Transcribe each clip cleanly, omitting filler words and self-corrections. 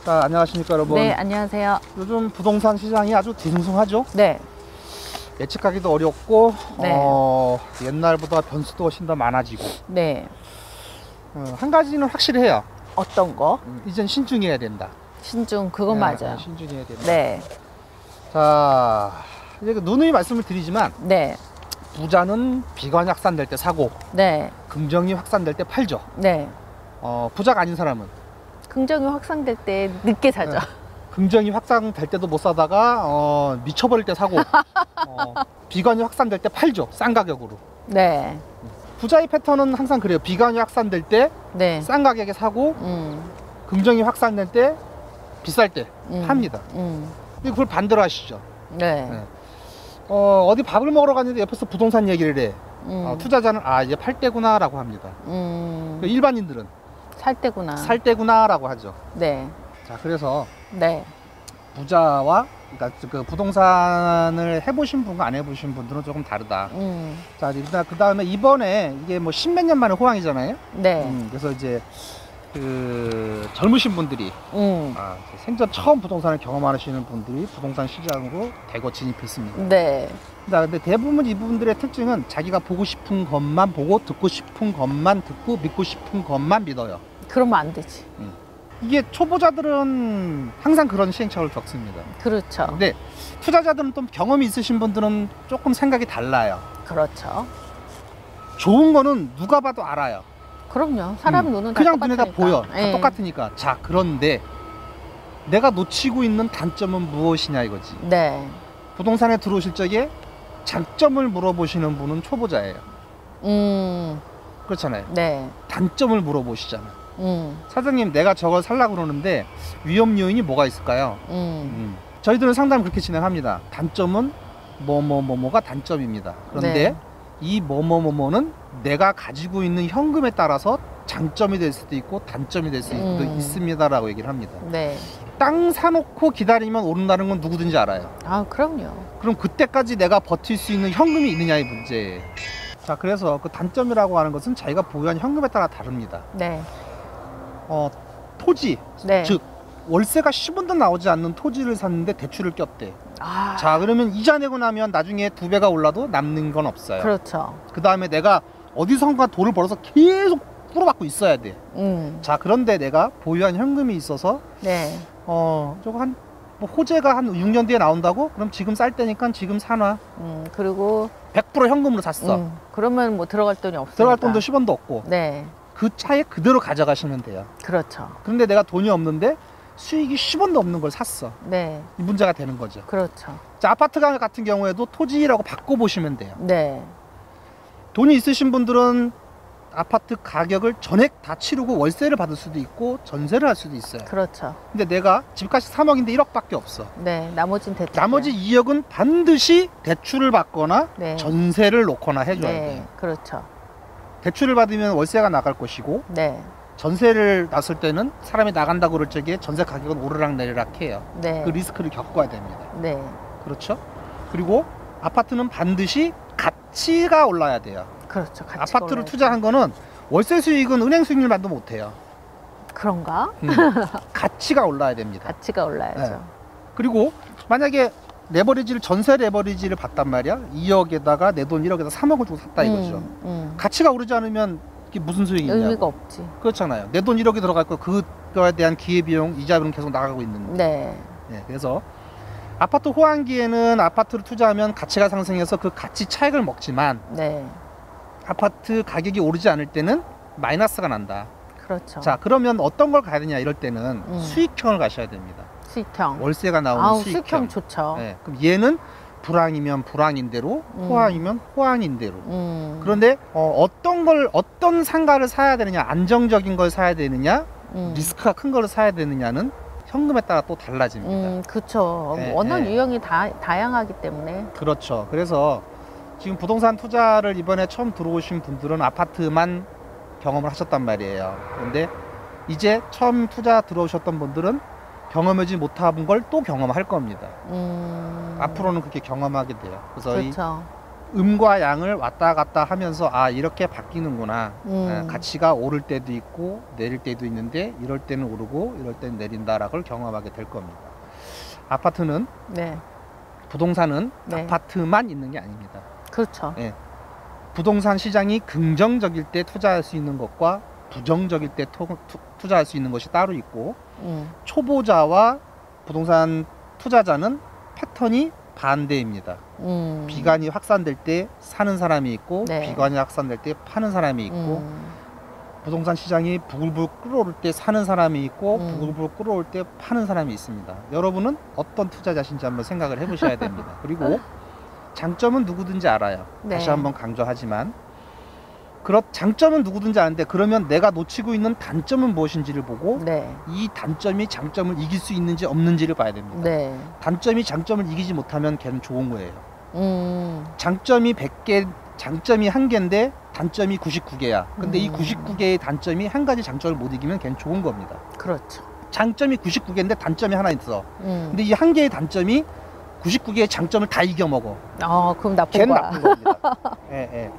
자, 안녕하십니까 여러분. 네, 안녕하세요. 요즘 부동산 시장이 아주 뒤숭숭하죠. 네. 예측하기도 어렵고 네. 옛날보다 변수도 훨씬 더 많아지고 네. 한 가지는 확실해요. 어떤 거? 이젠 신중해야 된다. 신중, 그건 네, 맞아요. 신중해야 된다. 네. 자, 이제 누누이 말씀을 드리지만 네. 부자는 비관이 확산될 때 사고, 네. 긍정이 확산될 때 팔죠. 네. 부자가 아닌 사람은 긍정이 확산될 때 늦게 사죠. 네. 긍정이 확산될 때도 못 사다가 미쳐버릴 때 사고, 비관이 확산될 때 팔죠. 싼 가격으로. 네. 부자의 패턴은 항상 그래요. 비관이 확산될 때 네. 싼 가격에 사고, 긍정이 확산될 때 비쌀 때 팝니다. 근데 그걸 반대로 하시죠. 네. 네. 어디 밥을 먹으러 갔는데 옆에서 부동산 얘기를 해. 투자자는 이제 팔 때구나 라고 합니다. 일반인들은 살 때구나. 살 때구나 라고 하죠. 네. 자, 그래서 네. 부자와 그러니까 그 부동산을 해보신 분과 안 해보신 분들은 조금 다르다. 자, 일단 그 다음에 이번에 이게 뭐 십몇 년 만에 호황이잖아요. 네. 그래서 이제 그 젊으신 분들이 생전 처음 부동산을 경험하시는 분들이 부동산 시장으로 대거 진입했습니다. 네. 근데 대부분 이분들의 특징은 자기가 보고 싶은 것만 보고 듣고 싶은 것만 듣고 믿고 싶은 것만 믿어요. 그러면 안 되지. 이게 초보자들은 항상 그런 시행착오를 겪습니다. 그렇죠. 근데 투자자들은 또 경험이 있으신 분들은 조금 생각이 달라요. 그렇죠. 좋은 거는 누가 봐도 알아요. 그럼요. 사람 눈은 다 그냥 똑같으니까. 눈에 다 보여. 다 네. 똑같으니까. 자, 그런데 내가 놓치고 있는 단점은 무엇이냐 이거지. 네. 부동산에 들어오실 적에 장점을 물어보시는 분은 초보자예요. 그렇잖아요. 네. 단점을 단점을 물어보시잖아요. 사장님, 내가 저걸 살라고 그러는데 위험 요인이 뭐가 있을까요? 저희들은 상담을 그렇게 진행합니다. 단점은 뭐가 단점입니다. 그런데 네. 이 뭐는 내가 가지고 있는 현금에 따라서 장점이 될 수도 있고 단점이 될 수도 있습니다라고 얘기를 합니다. 네. 땅 사놓고 기다리면 오른다는 건 누구든지 알아요. 아, 그럼요. 그럼 그때까지 내가 버틸 수 있는 현금이 있느냐의 문제예요. 자, 그래서 그 단점이라고 하는 것은 자기가 보유한 현금에 따라 다릅니다. 네. 토지, 네. 즉 월세가 10원도 나오지 않는 토지를 샀는데 대출을 꼈대. 아, 자, 그러면 이자 내고 나면 나중에 2배가 올라도 남는 건 없어요. 그렇죠. 그 다음에 내가 어디선가 돈을 벌어서 계속 풀어받고 있어야 돼. 자, 그런데 내가 보유한 현금이 있어서 네. 저거 뭐 호재가 한 6년 뒤에 나온다고? 그럼 지금 쌀 때니까 지금 사놔. 그리고 100% 현금으로 샀어. 그러면 뭐 들어갈 돈이 없으니까. 들어갈 돈도 10원도 없고. 네. 그 차에 그대로 가져가시면 돼요. 그렇죠. 그런데 내가 돈이 없는데 수익이 10원도 없는 걸 샀어. 네. 이 문제가 되는 거죠. 그렇죠. 자, 아파트 같은 경우에도 토지라고 바꿔보시면 돼요. 네. 돈이 있으신 분들은 아파트 가격을 전액 다 치르고 월세를 받을 수도 있고 전세를 할 수도 있어요. 그렇죠. 근데 내가 집값이 3억인데 1억밖에 없어. 네. 나머지는 대출. 나머지 2억은 반드시 대출을 받거나 네. 전세를 놓거나 해줘야 네. 돼요. 그렇죠. 대출을 받으면 월세가 나갈 것이고 네. 전세를 놨을 때는 사람이 나간다고 그럴 적에 전세 가격은 오르락내리락 해요. 네. 그 리스크를 겪어야 됩니다. 네. 그렇죠? 그리고 아파트는 반드시 가치가 올라야 돼요. 그렇죠. 같이 아파트로 올라야죠. 투자한 거는 월세 수익은 은행 수익률만도 못해요. 그런가? 가치가 올라야 됩니다. 가치가 올라야죠. 네. 그리고 만약에 전세 레버리지를 받단 말이야. 2억에다가 내 돈 1억에다 3억을 주고 샀다 이거죠. 가치가 오르지 않으면 이게 무슨 수익이 있냐고. 의미가 없지. 그렇잖아요. 내 돈 1억이 들어갈 거 그거에 대한 기회비용, 이자비용 계속 나가고 있는데. 네. 네, 그래서 아파트 호황기에는 아파트를 투자하면 가치가 상승해서 그 가치 차익을 먹지만 네. 아파트 가격이 오르지 않을 때는 마이너스가 난다. 그렇죠. 자, 그러면 어떤 걸 가야 되냐 이럴 때는 수익형을 가셔야 됩니다. 수익형. 월세가 나오는 아우, 수익형. 수익형 좋죠. 네, 그럼 얘는 불황이면 불황인 대로, 호황이면 호황인 대로. 그런데 어떤 상가를 사야 되느냐, 안정적인 걸 사야 되느냐, 리스크가 큰 걸 사야 되느냐는 현금에 따라 또 달라집니다. 그렇죠. 네, 워낙 네. 유형이 다양하기 때문에. 그렇죠. 그래서 지금 부동산 투자를 이번에 처음 들어오신 분들은 아파트만 경험을 하셨단 말이에요. 그런데 이제 처음 투자 들어오셨던 분들은 경험하지 못한 걸 또 경험할 겁니다. 앞으로는 그렇게 경험하게 돼요. 그래서 그렇죠. 음과 양을 왔다 갔다 하면서 아 이렇게 바뀌는구나. 가치가 오를 때도 있고 내릴 때도 있는데 이럴 때는 오르고 이럴 때는 내린다라는 걸 경험하게 될 겁니다. 아파트는 네. 부동산은 네. 아파트만 있는 게 아닙니다. 그렇죠. 예. 부동산 시장이 긍정적일 때 투자할 수 있는 것과 부정적일 때 투자할 수 있는 것이 따로 있고 초보자와 부동산 투자자는 패턴이 반대입니다. 비관이 확산될 때 사는 사람이 있고 네. 비관이 확산될 때 파는 사람이 있고 부동산 시장이 부글부글 끓어오를 때 사는 사람이 있고 부글부글 끓어올 때 파는 사람이 있습니다. 여러분은 어떤 투자자신지 한번 생각을 해보셔야 됩니다. 그리고 장점은 누구든지 알아요. 네. 다시 한번 강조하지만 장점은 누구든지 아는데 그러면 내가 놓치고 있는 단점은 무엇인지를 보고 네. 이 단점이 장점을 이길 수 있는지 없는지를 봐야 됩니다. 네. 단점이 장점을 이기지 못하면 걔는 좋은 거예요. 장점이 100개, 장점이 1개인데 단점이 99개야. 근데 이 99개의 단점이 한 가지 장점을 못 이기면 걔는 좋은 겁니다. 그렇죠. 장점이 99개인데 단점이 하나 있어. 근데 이 한 개의 단점이 99개의 장점을 다 이겨먹어. 그럼 나쁜 걔는 거야. 나쁜 겁니다. 예, 예.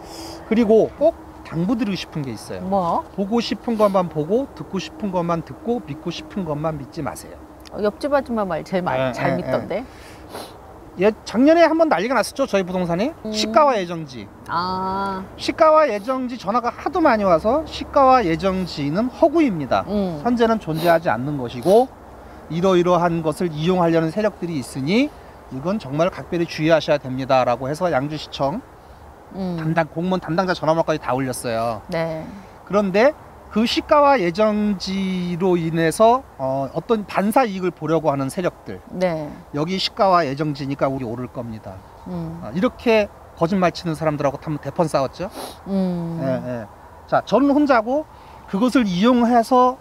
그리고 꼭 당부드리고 싶은 게 있어요. 뭐? 보고 싶은 것만 보고 듣고 싶은 것만 듣고 믿고 싶은 것만 믿지 마세요. 옆집 아줌마 말 제일 잘 믿던데. 작년에 한번 난리가 났었죠. 저희 부동산에 시가와 예정지. 시가와 예정지 전화가 하도 많이 와서 시가와 예정지는 허구입니다. 현재는 존재하지 않는 것이고 이러이러한 것을 이용하려는 세력들이 있으니 이건 정말 각별히 주의하셔야 됩니다 라고 해서 양주시청 공무원 담당자 전화번호까지 다 올렸어요. 네. 그런데 그 시가와 예정지로 인해서 어떤 반사 이익을 보려고 하는 세력들, 네. 여기 시가와 예정지니까 우리 오를 겁니다. 이렇게 거짓말 치는 사람들하고 한번 대판 싸웠죠. 자, 저는 혼자고 그것을 이용해서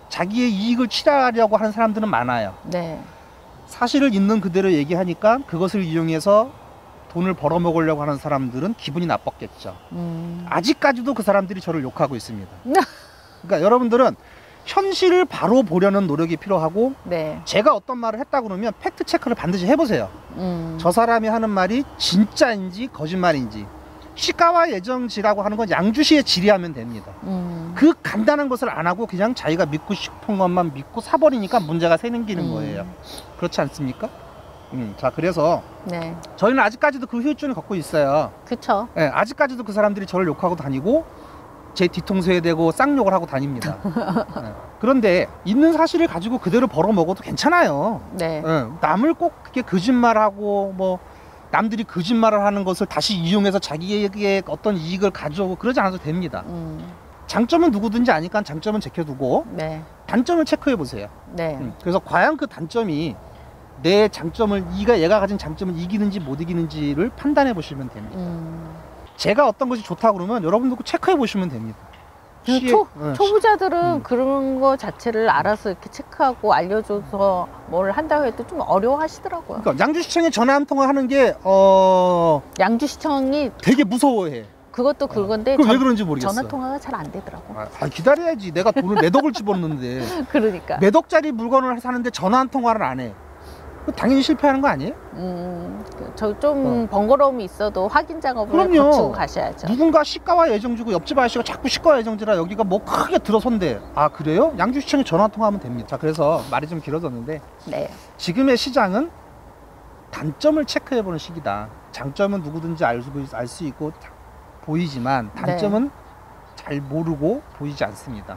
자기의 이익을 취하려고 하는 사람들은 많아요. 네. 사실을 있는 그대로 얘기하니까 그것을 이용해서 돈을 벌어먹으려고 하는 사람들은 기분이 나빴겠죠. 아직까지도 그 사람들이 저를 욕하고 있습니다. 그러니까 여러분들은 현실을 바로 보려는 노력이 필요하고 네. 제가 어떤 말을 했다 그러면 팩트 체크를 반드시 해보세요. 저 사람이 하는 말이 진짜인지 거짓말인지. 시가와 예정지라고 하는 건 양주시에 지리하면 됩니다. 그 간단한 것을 안 하고 그냥 자기가 믿고 싶은 것만 믿고 사버리니까 문제가 생기는 거예요. 그렇지 않습니까? 자, 그래서 네. 저희는 아직까지도 그 후유증을 갖고 있어요. 그쵸. 네, 아직까지도 그 사람들이 저를 욕하고 다니고 제 뒤통수에 대고 쌍욕을 하고 다닙니다. 네. 그런데 있는 사실을 가지고 그대로 벌어먹어도 괜찮아요. 네. 네, 남을 꼭 그렇게 거짓말하고 뭐 남들이 거짓말을 하는 것을 다시 이용해서 자기에게 어떤 이익을 가져오고 그러지 않아도 됩니다. 장점은 누구든지 아니까 장점은 제껴두고 네. 단점을 체크해 보세요. 네. 그래서 과연 그 단점이 내 장점을 얘가 가진 장점을 이기는지 못 이기는지를 판단해 보시면 됩니다. 제가 어떤 것이 좋다 그러면 여러분도 체크해 보시면 됩니다. 초보자들은 그런 거 자체를 알아서 이렇게 체크하고 알려줘서 뭘 한다고 해도 좀 어려워하시더라고요. 그러니까 양주시청에 전화 한 통화 하는 게 양주시청이 되게 무서워해. 그것도 그건데 왜 그런지 모르겠어. 전화 통화가 잘 안 되더라고. 기다려야지. 내가 돈을 몇 억을 집었는데 그러니까 몇 억짜리 물건을 사는데 전화 한 통화를 안 해. 당연히 실패하는 거 아니에요? 저 좀 번거로움이 있어도 확인 작업을 그럼요. 거치고 가셔야죠. 누군가 시가와 예정지고 옆집 아저씨가 자꾸 시가와 예정지라 여기가 뭐 크게 들어선대. 아, 그래요? 양주시청에 전화 통화하면 됩니다. 자, 그래서 말이 좀 길어졌는데 네. 지금의 시장은 단점을 체크해보는 시기다. 장점은 누구든지 알 수 있고 보이지만 단점은 잘 모르고 보이지 않습니다.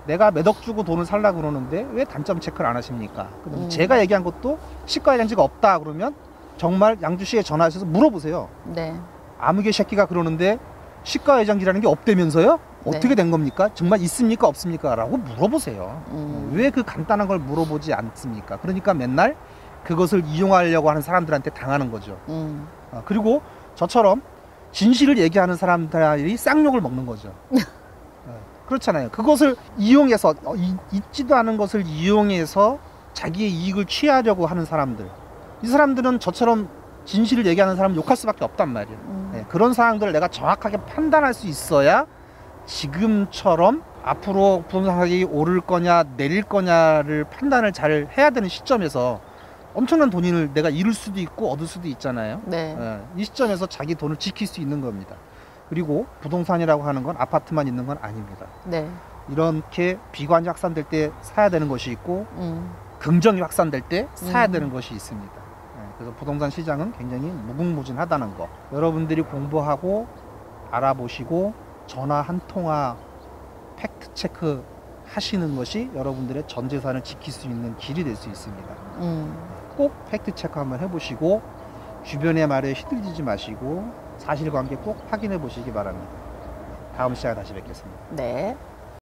내가 몇 억 주고 돈을 살려고 그러는데 왜 단점 체크를 안 하십니까? 제가 얘기한 것도 시가 예정지가 없다 그러면 정말 양주시에 전화하셔서 물어보세요. 네. 아무개 새끼가 그러는데 시가 예정지라는 게 없다면서요? 어떻게 된 겁니까? 정말 있습니까? 없습니까? 라고 물어보세요. 왜 그 간단한 걸 물어보지 않습니까? 그러니까 맨날 그것을 이용하려고 하는 사람들한테 당하는 거죠. 그리고 저처럼 진실을 얘기하는 사람들이 쌍욕을 먹는 거죠. 그렇잖아요. 그것을 이용해서 있지도 않은 것을 이용해서 자기의 이익을 취하려고 하는 사람들, 이 사람들은 저처럼 진실을 얘기하는 사람을 욕할 수밖에 없단 말이에요. 그런 상황들을 내가 정확하게 판단할 수 있어야 지금처럼 앞으로 부동산 가격이 오를 거냐 내릴 거냐를 판단을 잘 해야 되는 시점에서 엄청난 돈을 내가 잃을 수도 있고 얻을 수도 있잖아요. 네. 예, 이 시점에서 자기 돈을 지킬 수 있는 겁니다. 그리고 부동산이라고 하는 건 아파트만 있는 건 아닙니다. 네. 이렇게 비관이 확산될 때 사야 되는 것이 있고 긍정이 확산될 때 사야 되는 것이 있습니다. 예, 그래서 부동산 시장은 굉장히 무궁무진하다는 거 여러분들이 공부하고 알아보시고 전화 한 통화 팩트 체크 하시는 것이 여러분들의 전 재산을 지킬 수 있는 길이 될 수 있습니다. 꼭 팩트 체크 한번 해보시고 주변의 말에 휘둘리지 마시고 사실관계 꼭 확인해 보시기 바랍니다. 다음 시간에 다시 뵙겠습니다. 네.